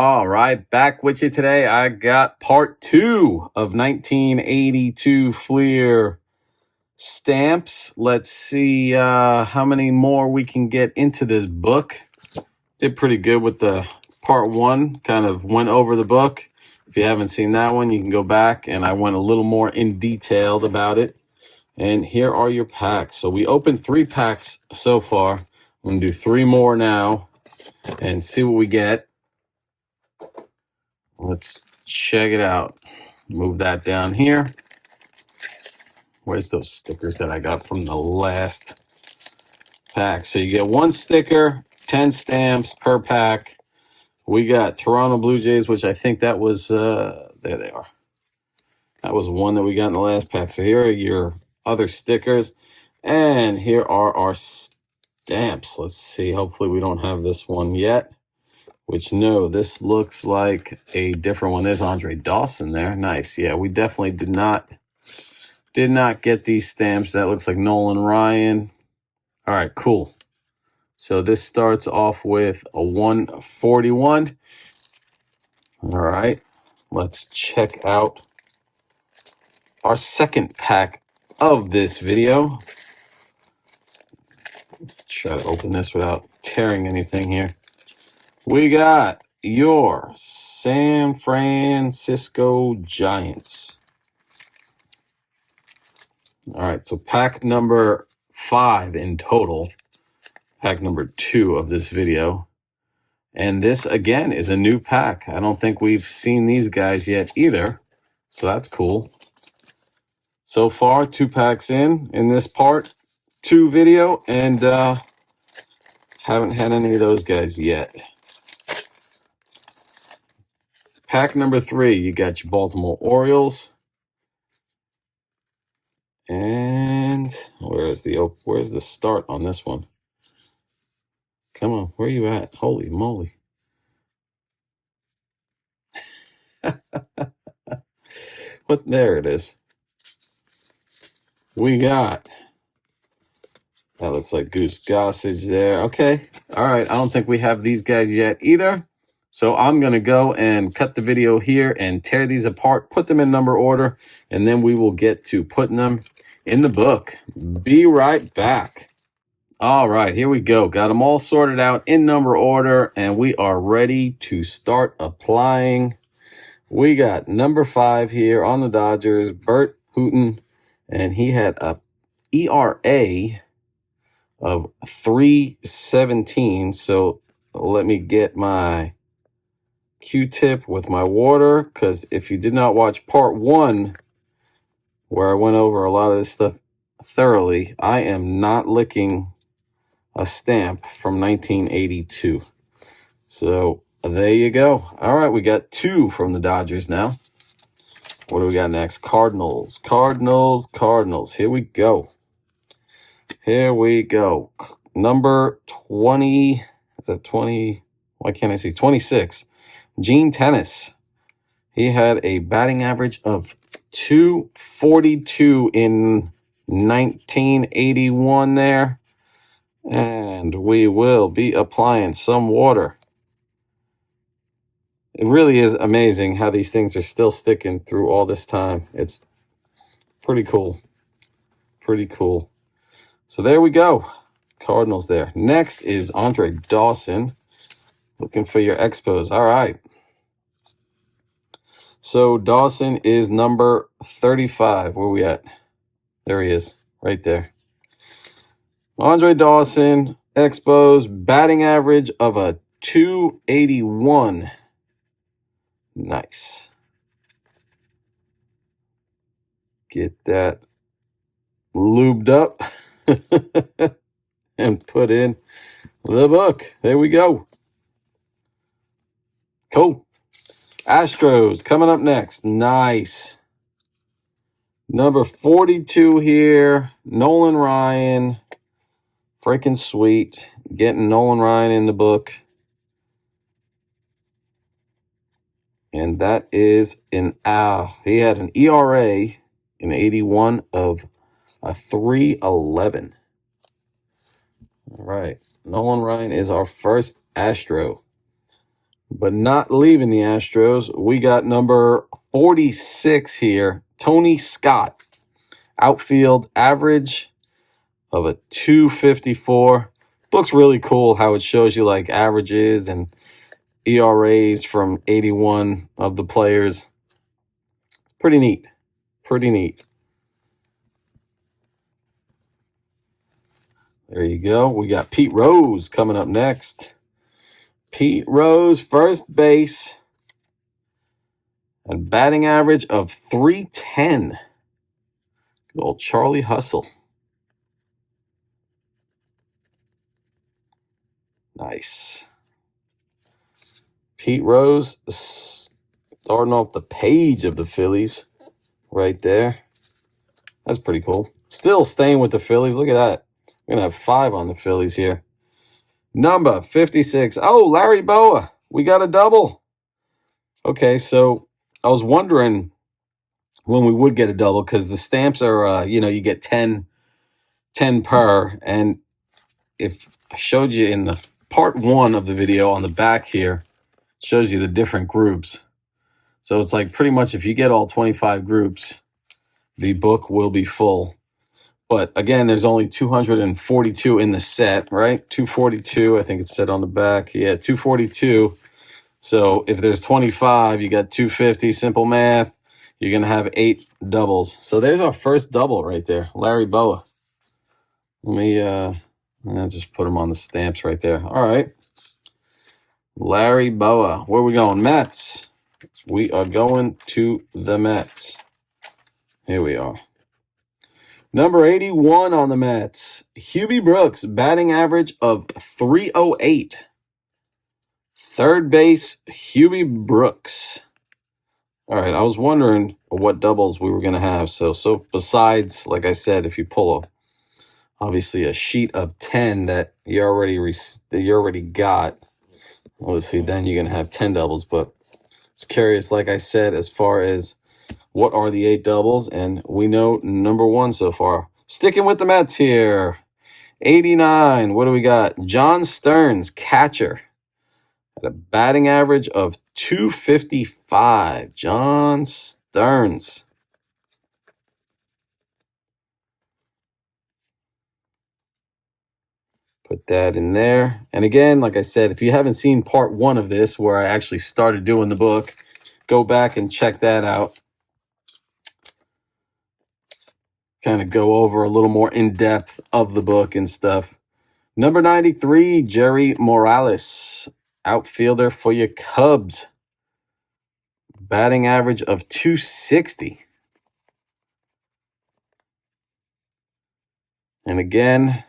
All right, back with you today. I got part 2 of 1982 Fleer stamps. Let's see how many more we can get into this book. Did pretty good with the part 1, kind of went over the book. If you haven't seen that one, you can go back, and I went a little more in detail about it. And here are your packs. So we opened 3 packs so far. I'm going to do 3 more now and see what we get. Let's check it out. Move that down here. Where's those stickers that I got from the last pack? So you get 1 sticker, 10 stamps per pack. We got Toronto Blue Jays, which I think that was, there they are. That was one that we got in the last pack. So here are your other stickers. And here are our stamps. Let's see. Hopefully we don't have this one yet. Which, no, this looks like a different one. There's Andre Dawson there. Nice. Yeah, we definitely did not get these stamps. That looks like Nolan Ryan. All right, cool. So this starts off with a 141. All right, let's check out our second pack of this video. Try to open this without tearing anything here. We got your San Francisco Giants. All right, so pack number 5 in total. Pack number 2 of this video. And this, again, is a new pack. I don't think we've seen these guys yet either. So that's cool. So far, 2 packs in this part 2 video. And haven't had any of those guys yet. Pack number 3, you got your Baltimore Orioles. And where's the start on this one? Come on, where are you at? Holy moly. There it is. We got, that looks like Goose Gossage there. Okay, all right. I don't think we have these guys yet either. So I'm going to go and cut the video here and tear these apart, put them in number order, and then we will get to putting them in the book. Be right back. All right, here we go. Got them all sorted out in number order, and we are ready to start applying. We got number 5 here on the Dodgers, Bert Hooton, and he had a ERA of 3.17. So let me get my Q-tip with my water, because if you did not watch part 1, where I went over a lot of this stuff thoroughly, I am not licking a stamp from 1982. So there you go. All right, we got 2 from the Dodgers now. What do we got next? Cardinals. Here we go. Number 20. Is that 20? Why can't I see? 26. Gene Tennis. He had a batting average of 242 in 1981 there. And we will be applying some water. It really is amazing how these things are still sticking through all this time. It's pretty cool. So there we go. Cardinals there. Next is Andre Dawson. Looking for your Expos. All right. So Dawson is number 35. Where we at? There he is. Right there. Andre Dawson, Expos, batting average of a 281. Nice. Get that lubed up and put in the book. There we go. Cool. Astros coming up next. Nice. Number 42 here. Nolan Ryan. Freaking sweet. Getting Nolan Ryan in the book. And that is he had an ERA in 81 of a 3.11. All right. Nolan Ryan is our first Astro. but not leaving the Astros. We got number 46 here, Tony Scott. Outfield average of a 254. Looks really cool how it shows you like averages and ERAs from 81 of the players. Pretty neat. Pretty neat. There you go. We got Pete Rose coming up next. Pete Rose, first base. A batting average of 310. Good old Charlie Hustle. Nice. Pete Rose starting off the page of the Phillies right there. That's pretty cool. Still staying with the Phillies. Look at that. We're going to have 5 on the Phillies here. Number 56. Oh, Larry Boa. We got a double. Okay, so I was wondering when we would get a double because the stamps are, you get 10 per. And if I showed you in the part 1 of the video on the back here, it shows you the different groups. So it's like pretty much if you get all 25 groups, the book will be full. But again, there's only 242 in the set, right? 242, I think it's said on the back. Yeah, 242. So if there's 25, you got 250, simple math. You're going to have 8 doubles. So there's our first double right there, Larry Boa. Let me I'll just put him on the stamps right there. All right. Larry Boa. Where are we going? Mets. We are going to the Mets. Here we are. Number 81 on the Mets, Hubie Brooks, batting average of 308. Third base, Hubie Brooks. All right, I was wondering what doubles we were going to have. So besides, like I said, if you pull obviously a sheet of 10 that you already got, let's see, then you're going to have 10 doubles. But it's curious, like I said, as far as what are the 8 doubles? And we know number 1 so far. Sticking with the Mets here. 89. What do we got? John Stearns, catcher. At a batting average of 255. John Stearns. Put that in there. And again, like I said, if you haven't seen part 1 of this, where I actually started doing the book, go back and check that out. Kind of go over a little more in depth of the book and stuff. Number 93, Jerry Morales, outfielder for your Cubs. Batting average of 260. And again,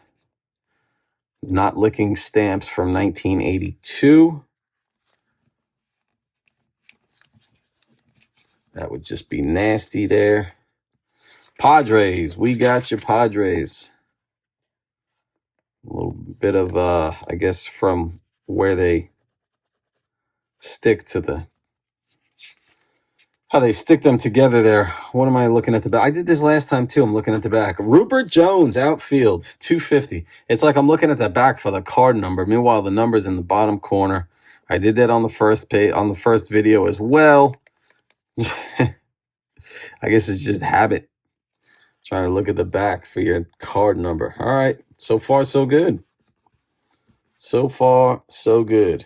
not licking stamps from 1982. That would just be nasty there. Padres, we got your Padres. A little bit of, I guess, from where they stick to how they stick them together there. What am I looking at the back? I did this last time too. I'm looking at the back. Rupert Jones, outfield, 250. It's like I'm looking at the back for the card number. Meanwhile, the number's in the bottom corner. I did that on the first page, on the first video as well. I guess it's just habit. Trying to look at the back for your card number. All right. So far, so good. So far, so good.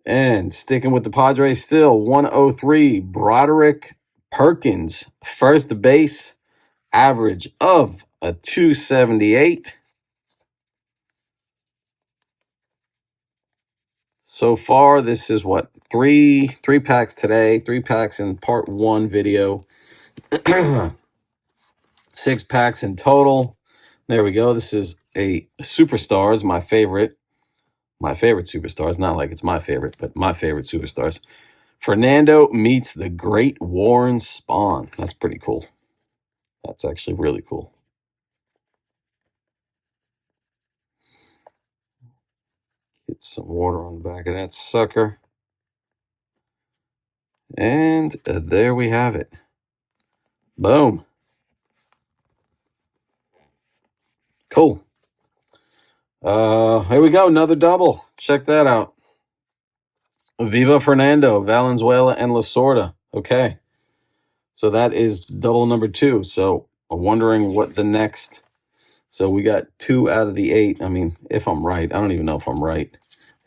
And sticking with the Padres still, 103, Broderick Perkins, first base, average of a 278. So far, this is what, three packs today, 3 packs in part 1 video, 6 packs in total. There we go. This is a Superstars, my favorite Superstars. Not like it's my favorite, but my favorite Superstars. Fernando meets the great Warren Spahn. That's pretty cool. That's actually really cool. Get some water on the back of that sucker. And there we have it. Boom. Cool. Here we go. Another double. Check that out. Viva Fernando, Valenzuela, and Lasorda. Okay. So that is double number 2. So I'm wondering what the next. So we got 2 out of the 8. I mean, if I'm right, I don't even know if I'm right.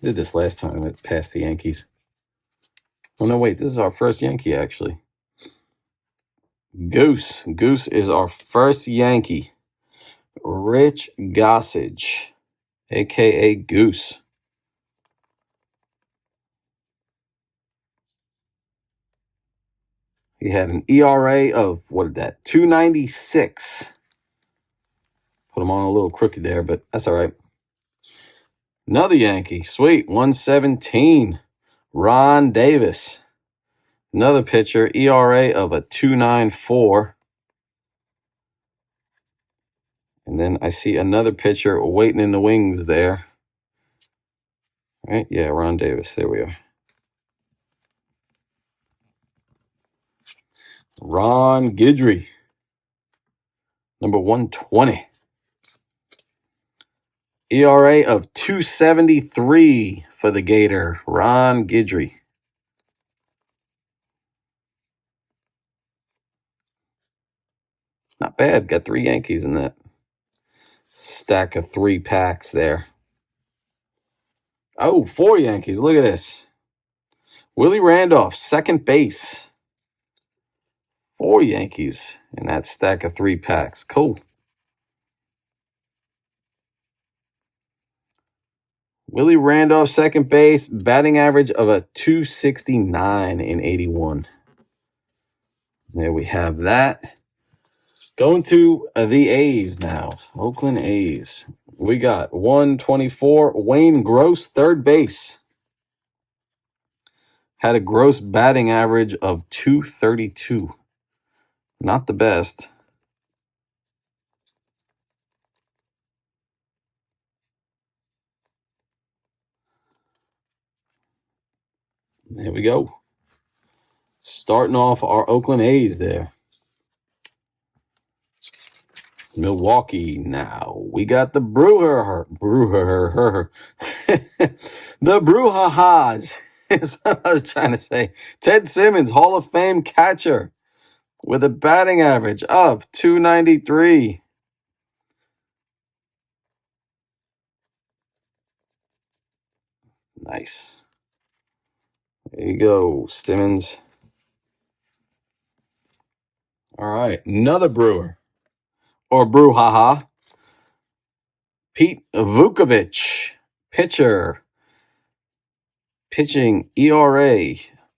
I did this last time. It passed the Yankees. Oh, no, wait. This is our first Yankee, actually. Goose. Goose is our first Yankee. Rich Gossage, a.k.a. Goose. He had an ERA of, what is that, 296. Put him on a little crooked there, but that's all right. Another Yankee. Sweet. 117. Ron Davis. Another pitcher. ERA of a 294. And then I see another pitcher waiting in the wings there. All right? Yeah, Ron Davis. There we are. Ron Guidry. Number 120. ERA of 273 for the Gator. Ron Guidry. Not bad. Got 3 Yankees in that stack of 3 packs there. Oh, 4 Yankees. Look at this. Willie Randolph, second base. 4 Yankees in that stack of 3 packs. Cool. Willie Randolph, second base, batting average of a 269 in 81. There we have that. Going to the A's now. Oakland A's. We got 124. Wayne Gross, third base. Had a gross batting average of 232. Not the best. There we go. Starting off our Oakland A's there. Milwaukee now. We got the Brewer. The Brouhahas is what I was trying to say. Ted Simmons, Hall of Fame catcher with a batting average of 293. Nice. There you go, Simmons. All right, another Brewer. Or Brouhaha. Pete Vukovich, pitcher. Pitching ERA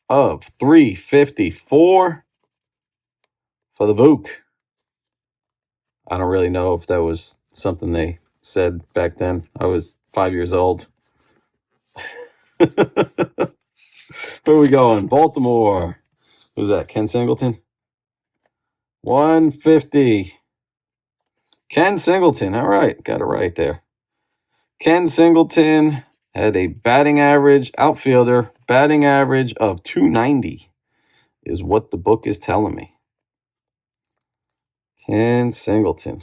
of 354 for the Vuk. I don't really know if that was something they said back then. I was 5 years old. Where are we going? Baltimore. Who's that? Ken Singleton? 150. Ken Singleton. All right. Got it right there. Ken Singleton had a batting average, outfielder, batting average of 290 is what the book is telling me. Ken Singleton.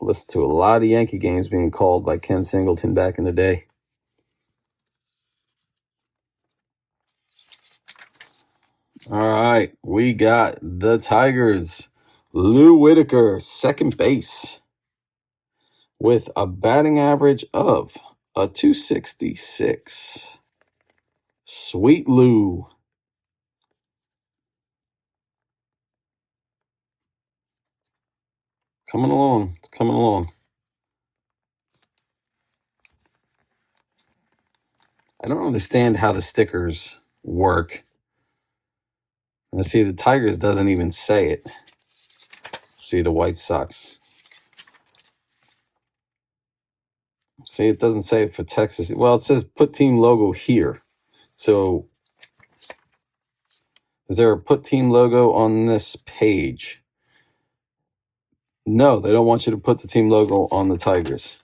Listened to a lot of Yankee games being called by Ken Singleton back in the day. All right, we got the Tigers. Lou Whitaker, second base, with a batting average of a 266. Sweet Lou. Coming along. It's coming along. I don't understand how the stickers work. Let's see, the Tigers doesn't even say it. Let's see the White Sox. See, it doesn't say it for Texas. Well, it says put team logo here. So, is there a put team logo on this page? No, they don't want you to put the team logo on the Tigers.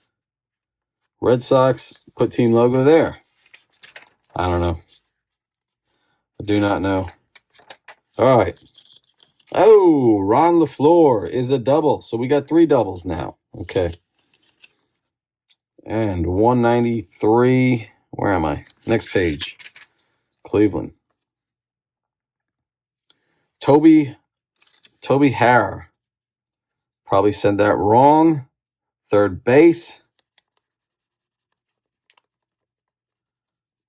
Red Sox, put team logo there. I don't know. I do not know. All right. Oh, Ron LaFleur is a double. So we got 3 doubles now. Okay. And 193. Where am I? Next page. Cleveland. Toby Harrer. Probably said that wrong. Third base.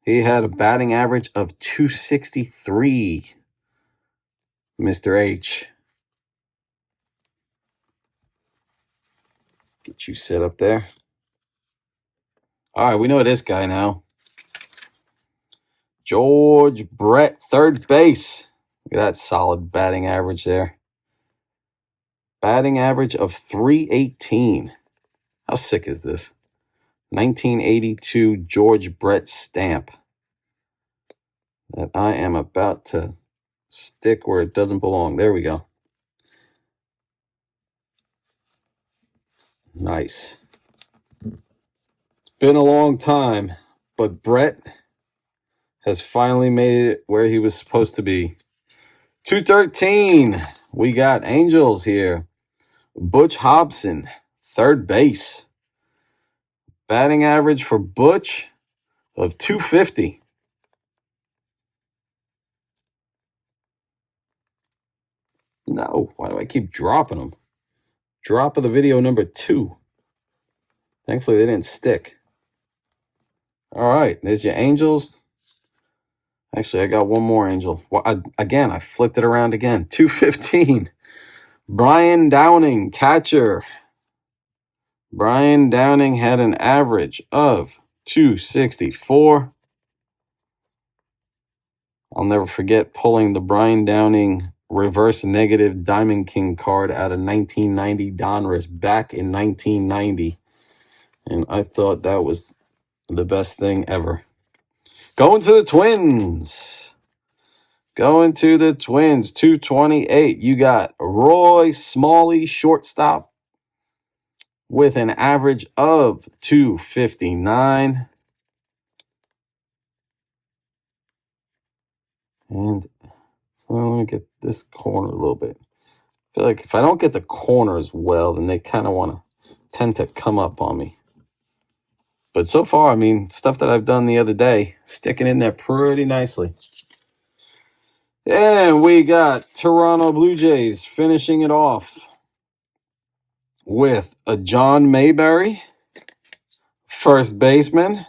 He had a batting average of 263. Mr. H. Get you set up there. All right, we know this guy now. George Brett, third base. Look at that solid batting average there. Batting average of 318. How sick is this? 1982 George Brett stamp that I am about to stick where it doesn't belong. There we go. Nice. It's been a long time, but Brett has finally made it where he was supposed to be. 213. We got Angels here. Butch Hobson, third base. Batting average for Butch of 250. No, why do I keep dropping them? Drop of the video number 2. Thankfully, they didn't stick. All right, there's your Angels. Actually, I got one more Angel. Well, I flipped it around again. 215. Brian Downing, catcher. Brian Downing had an average of 264. I'll never forget pulling the Brian Downing reverse negative Diamond King card out of 1990 Donruss back in 1990. And I thought that was the best thing ever. Going to the Twins. 228. You got Roy Smalley, shortstop, with an average of 259. And let me get this corner a little bit. I feel like if I don't get the corners well, then they kind of tend to come up on me. But so far, I mean, stuff that I've done the other day, sticking in there pretty nicely. And we got Toronto Blue Jays finishing it off with a John Mayberry, first baseman.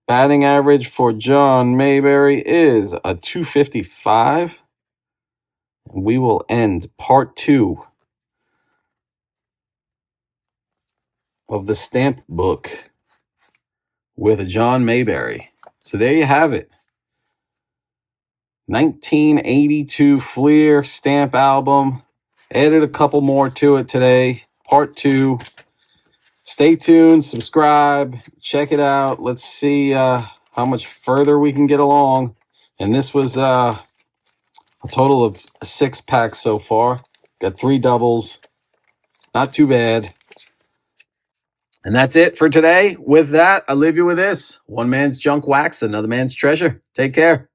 Batting average for John Mayberry is a 255. And we will end part 2 of the stamp book with a John Mayberry. So there you have it. 1982 Fleer stamp album. Added a couple more to it today. Part 2. Stay tuned, subscribe, check it out. Let's see how much further we can get along. And this was a total of 6 packs so far. Got 3 doubles. Not too bad. And that's it for today. With that, I'll leave you with this. One man's junk wax, another man's treasure. Take care.